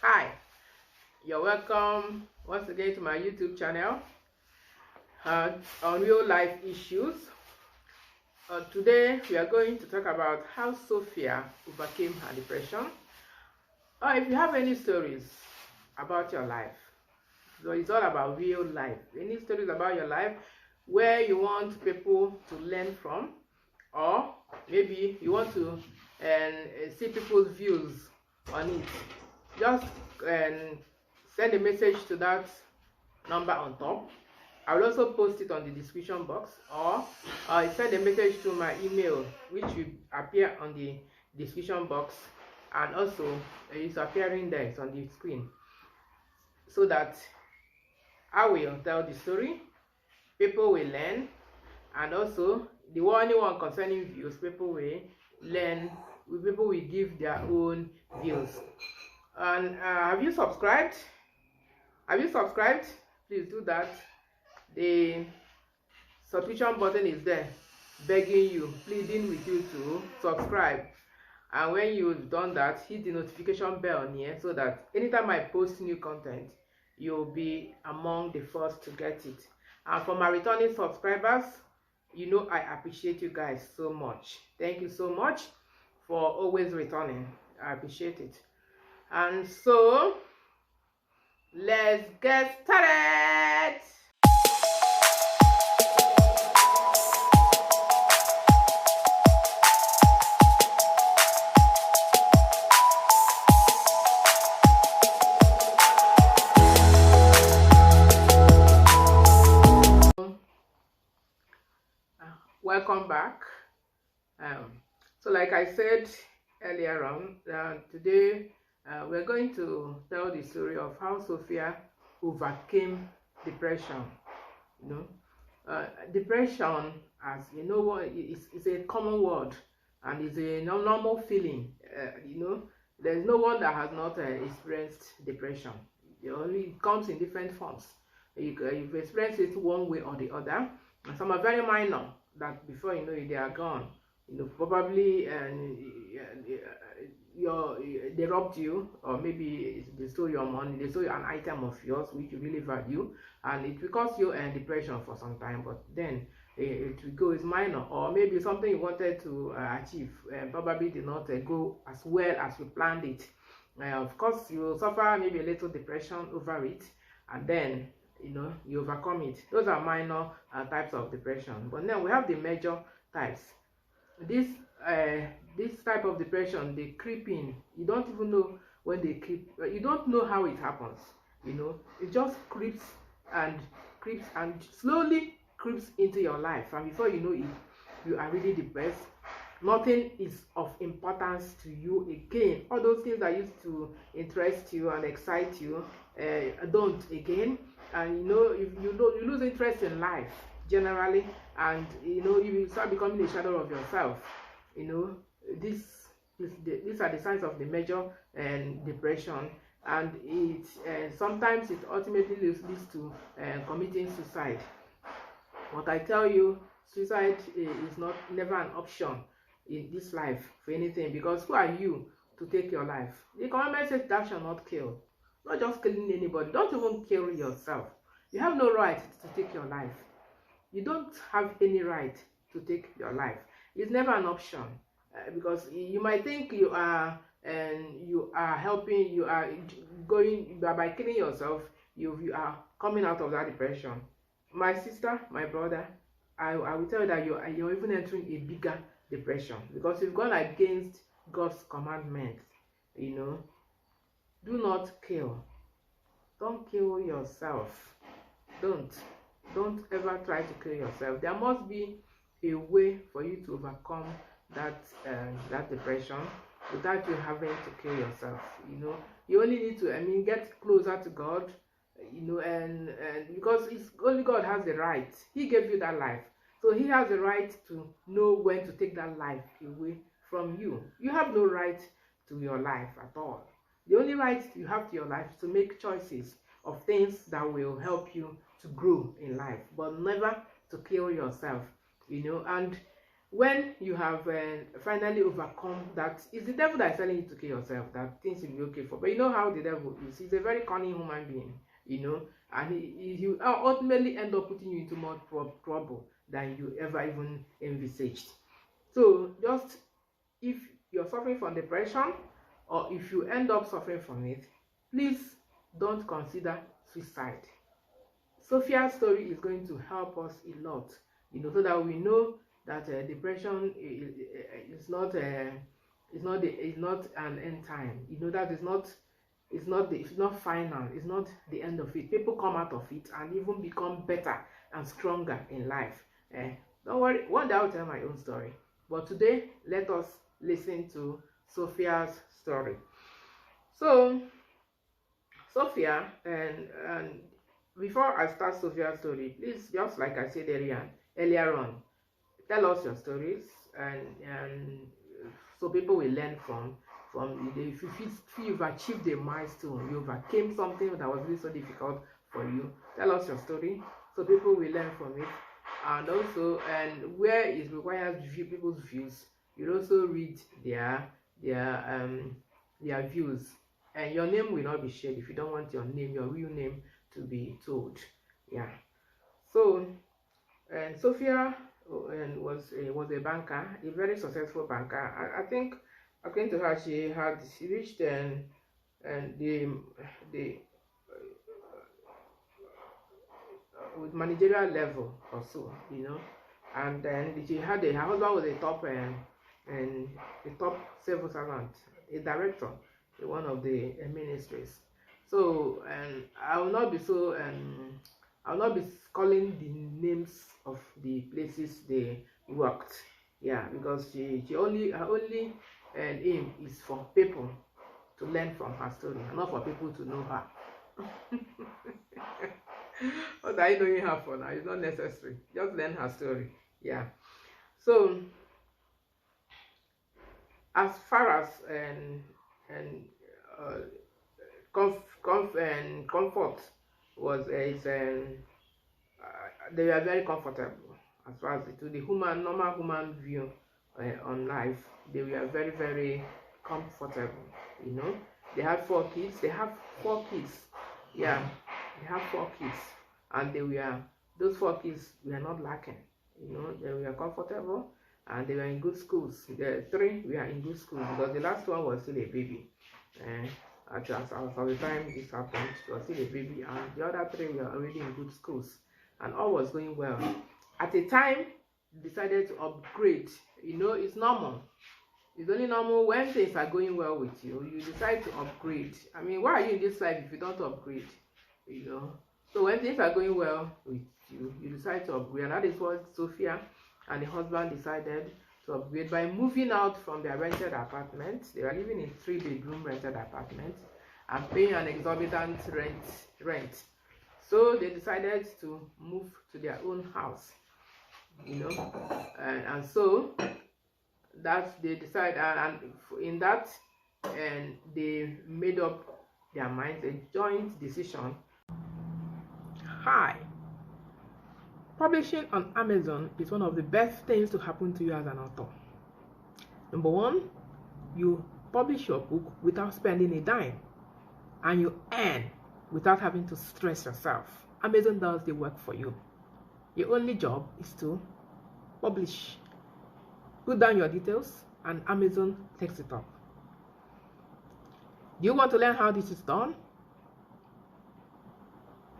Hi, you're welcome once again to my YouTube channel on real life issues. Today we are going to talk about how Sophia overcame her depression. If you have any stories about your life, so it's all about real life. Any stories about your life where you want people to learn from, or maybe you want to see people's views on it, just send a message to that number on top. I will also post it on the description box, or send a message to my email, which will appear on the description box, and also it's appearing there, it's on the screen, so that I will tell the story, people will learn, and also the only one concerning views, people will learn, people will give their own views. And have you subscribed? Please do that. The subscription button is there, begging you, pleading with you to subscribe. And when you've done that, hit the notification bell on here, so that anytime I post new content, you'll be among the first to get it. And for my returning subscribers, you know I appreciate you guys so much. Thank you so much for always returning. I appreciate it. And so let's get started. Welcome back. So like I said earlier on, today we're going to tell the story of how Sophia overcame depression. Depression, as you know, it's a common word, and it's a normal feeling. There's no one that has not experienced depression. It comes in different forms. You've experienced it one way or the other, and some are very minor, that before you know it, they are gone. Probably they robbed you, or maybe they stole your money, they stole an item of yours which you really value, and it will cause you depression for some time, but then it will go as minor. Or maybe something you wanted to achieve probably did not go as well as you planned it. Of course, you will suffer maybe a little depression over it, and then you overcome it. Those are minor types of depression. But then we have the major types. This type of depression, they creep in. You don't even know when they creep. You don't know how it happens. It just creeps and slowly creeps into your life, and before you know it, you are really depressed. Nothing is of importance to you again. All those things that used to interest you and excite you don't again. And if you lose interest in life generally, and you start becoming a shadow of yourself. These are the signs of the major depression, and it sometimes it ultimately leads to committing suicide. But I tell you, suicide is never an option in this life for anything, because who are you to take your life? The commandment says thou shalt not kill. Not just killing anybody. Don't even kill yourself. You have no right to take your life. You don't have any right to take your life. It's never an option, because you might think you are helping. You are going by killing yourself. You are coming out of that depression. My sister, my brother, I will tell you that you're even entering a bigger depression, because you've gone against God's commandment. Do not kill. Don't kill yourself. Don't ever try to kill yourself. There must be a way for you to overcome that depression without you having to kill yourself. You only need to get closer to God. And because it's only God has the right. He gave you that life, so He has the right to know when to take that life away from you. You have no right to your life at all. The only right you have to your life is to make choices of things that will help you to grow in life, but never to kill yourself. And when you have finally overcome that, it's the devil that is telling you to kill yourself, that things will be okay for. But you know how the devil is. He's a very cunning human being, you know, and he will ultimately end up putting you into more trouble than you ever even envisaged. So just, if you're suffering from depression, or if you end up suffering from it, please don't consider suicide. Sophia's story is going to help us a lot, you know, so that we know that depression is not an end time. You know, that it's not final. It's not the end of it. People come out of it and even become better and stronger in life. Don't worry, one day I'll tell my own story. But today, let us listen to Sophia's story. So, Sophia, and before I start Sophia's story, please, just like I said earlier on, tell us your stories, and so people will learn from if you feel you've achieved a milestone, you overcame something that was really so difficult for you. Tell us your story so people will learn from it. And also, and where it requires people's views, you also read their views, and your name will not be shared if you don't want your real name to be told. Yeah. So, and Sophia was a banker, a very successful banker. I think, according to her, she reached with managerial level or so, you know, and then she had her husband was a top civil servant, a director in one of the ministries. So, and I will not be calling the names of the places they worked, yeah, because her only aim is for people to learn from her story, not for people to know her. What are you knowing her for now? It's not necessary. Just learn her story. Yeah. So, as far as comfort was, they were very comfortable. As far as to the normal human view on life, they were very, very comfortable. You know, they had 4 kids. They have 4 kids. Yeah. They have 4 kids, and those 4 kids were not lacking. You know, they were comfortable, and they were in good schools. The 3 were in good schools, because the last one was still a baby. As of the time this happened, she was still a baby, and the other 3 were already in good schools, and all was going well. At the time, they decided to upgrade. You know, it's normal. It's only normal when things are going well with you, you decide to upgrade. I mean, why are you in this life if you don't upgrade? You know, so when things are going well with you, you decide to upgrade, and that is what Sophia and the husband decided to upgrade by moving out from their rented apartment. They were living in 3-bedroom rented apartment and paying an exorbitant rent. So they decided to move to their own house, you know, and so that they decided, and in that, and they made up their minds, a joint decision. Hi, publishing on Amazon is one of the best things to happen to you as an author. Number 1, you publish your book without spending a dime, and you earn without having to stress yourself. Amazon does the work for you. Your only job is to publish. Put down your details, and Amazon takes it up. Do you want to learn how this is done?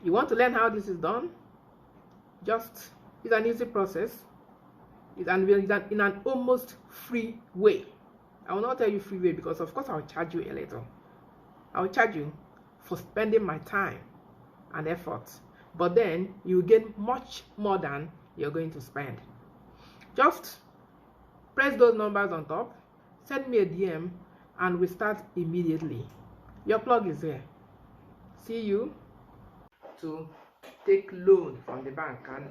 You want to learn how this is done? It's an easy process. It's in an almost free way. I will not tell you free way, because of course I will charge you a little. I will charge you for spending my time and effort, but then you get much more than you're going to spend. Just press those numbers on top, send me a DM, and we start immediately. Your plug is here. See you. To take loan from the bank, and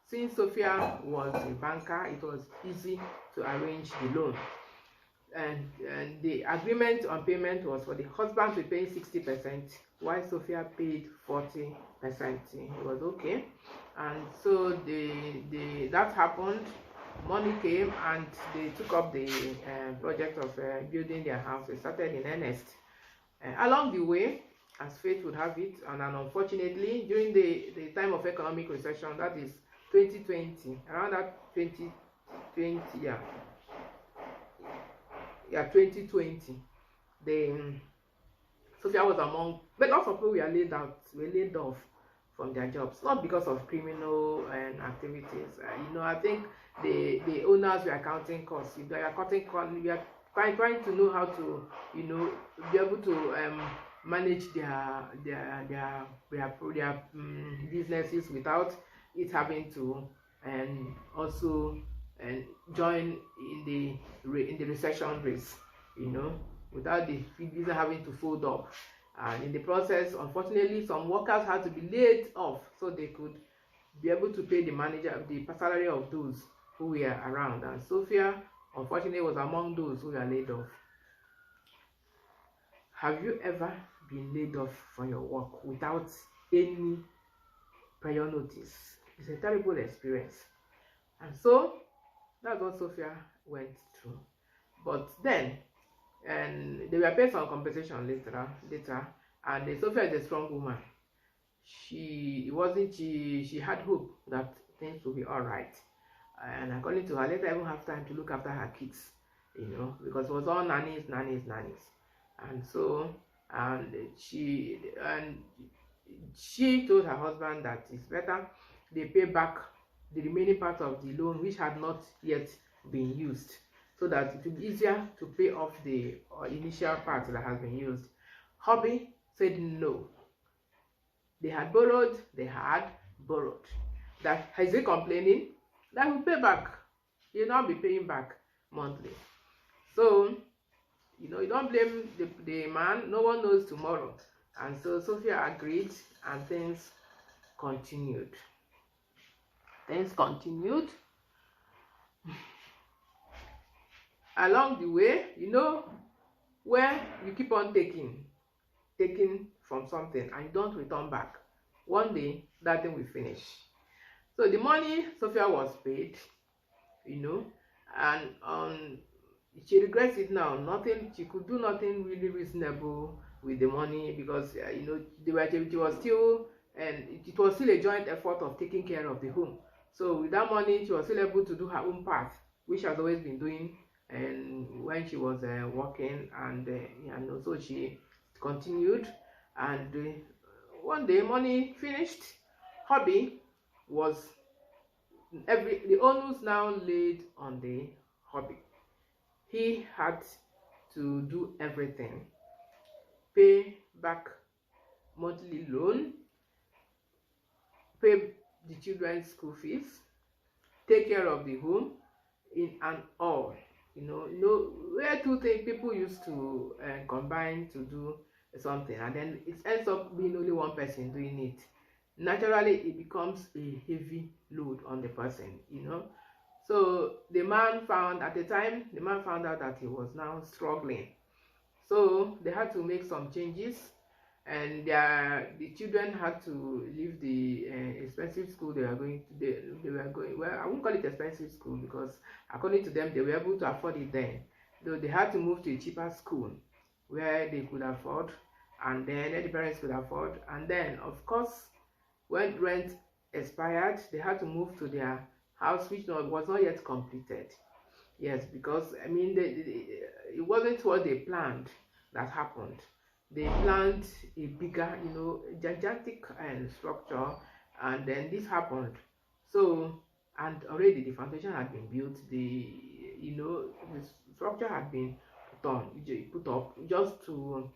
since Sophia was a banker, it was easy to arrange the loan, and the agreement on payment was for the husband to pay 60%, while Sophia paid 40%. It was okay, and so that happened, money came and they took up the project of building their house. They started in earnest. Along the way, as fate would have it, and unfortunately, during the time of economic recession, that is 2020, around that 2020, yeah, 2020, the Sophia was among, but lots of people were laid off from their jobs, not because of criminal activities. I think the owners were counting costs. If they are cutting costs, we are trying to know how to, be able to manage their businesses without it having to also join in the recession race, without the business having to fold up. And in the process, unfortunately, some workers had to be laid off so they could be able to pay the manager the salary of those who were around. And Sophia, unfortunately, was among those who were laid off. Have you ever been laid off from your work without any prior notice? It's a terrible experience. And so that's what Sophia went through. But then, and they were paid some compensation later, and Sophia is a strong woman. She had hope that things will be all right, and according to her, later even have time to look after her kids, because it was all nannies, and so she told her husband that it's better they pay back the remaining part of the loan which had not yet been used, so that it will be easier to pay off the initial part that has been used. Hubby said no. They had borrowed. That is he complaining? That will pay back. He'll not be paying back monthly. So, you don't blame the man. No one knows tomorrow. And so Sophia agreed, and things continued. Along the way, where you keep on taking from something and you don't return back, one day that thing will finish. So the money Sophia was paid, and she regrets it now. She could do nothing really reasonable with the money, because it was still a joint effort of taking care of the home. So with that money, she was still able to do her own part, which she has always been doing, and when she was working, and so she continued. And one day, money finished. Hubby was the onus now laid on the hubby. He had to do everything: pay back monthly loan, pay the children's school fees, take care of the home, in and all. Where two things people used to combine to do something, and then it ends up being only one person doing it. Naturally, it becomes a heavy load on the person. So the man found out that he was now struggling. So they had to make some changes, and the children had to leave the expensive school they were going to. Well, I won't call it expensive school, because according to them, they were able to afford it then. Though they had to move to a cheaper school where they could afford, and then the parents could afford. And then, of course, when rent expired, they had to move to their house, which was not yet completed. Yes, because it wasn't what they planned that happened. They planned a bigger, gigantic structure, and then this happened. So, and already the foundation had been built. The structure had been put up just to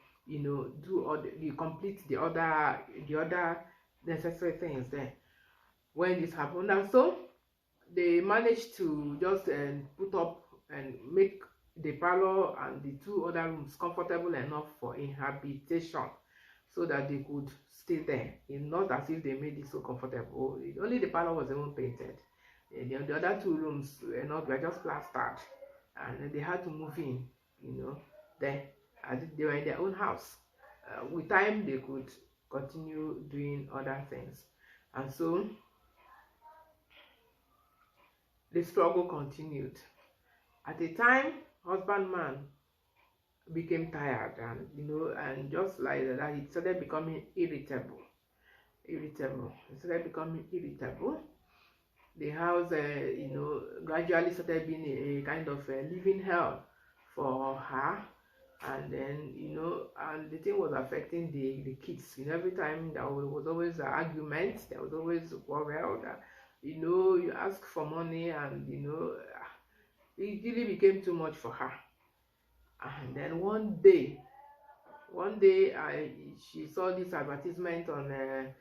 complete the other necessary things there. When this happened, and so they managed to just put up and make the parlor and the two other rooms comfortable enough for inhabitation, so that they could stay there. It's not as if they made it so comfortable. Only the parlor was even painted. The other two rooms were just plastered, and they had to move in, there, as if they were in their own house. With time, they could continue doing other things. And so the struggle continued. At the time, husbandman became tired, and and just like that, he started becoming irritable. He started becoming irritable. The house, gradually started being a kind of a living hell for her. And then, and the thing was affecting the kids. Every time there was always an argument, there was always a quarrel. That, you ask for money, and it really became too much for her. And then one day she saw this advertisement on and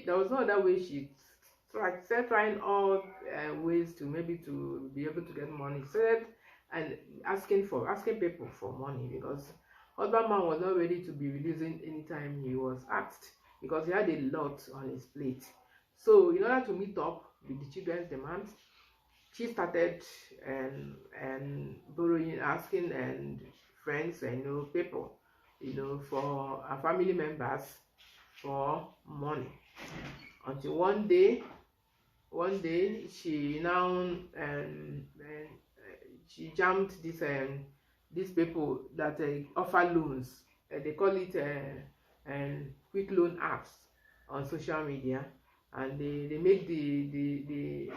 there was no other way. She started trying all ways to maybe to be able to get money. Started and asking people for money, because husbandman was not ready to be releasing anytime he was asked, because he had a lot on his plate. So in order to meet up with the children's demands, she started and borrowing, asking and friends and people, for her family members for money, until one day she now she jammed these people that offer loans. They call it quick loan apps on social media, and they make they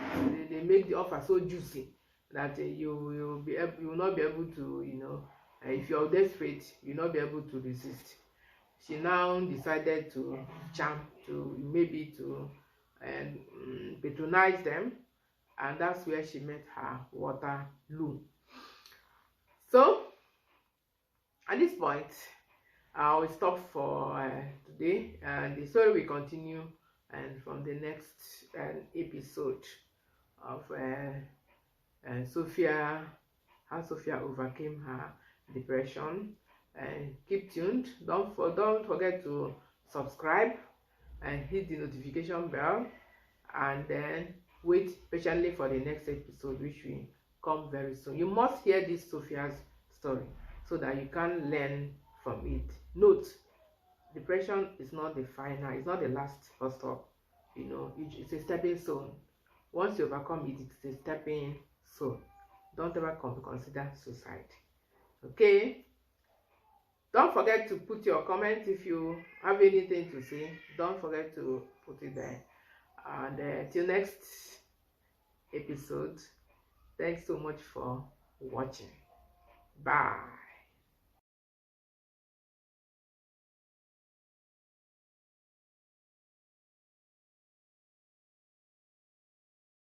make the offer so juicy that you will not be able to, if you're desperate, you'll not be able to resist. She now decided to jump to maybe to patronize them, and that's where she met her Waterloo. So at this point, I will stop for today, and the story will continue and from the next episode of Sophia, how Sophia overcame her depression. And keep tuned. Don't forget to subscribe and hit the notification bell, and then wait patiently for the next episode, which will come very soon. You must hear this Sophia's story so that you can learn from it. Note, depression is not the final, it's not the last first stop. It's a stepping stone. Once you overcome it, it's a stepping stone. Don't ever consider suicide. Okay? Don't forget to put your comment. If you have anything to say, don't forget to put it there. And till next episode, thanks so much for watching. Bye.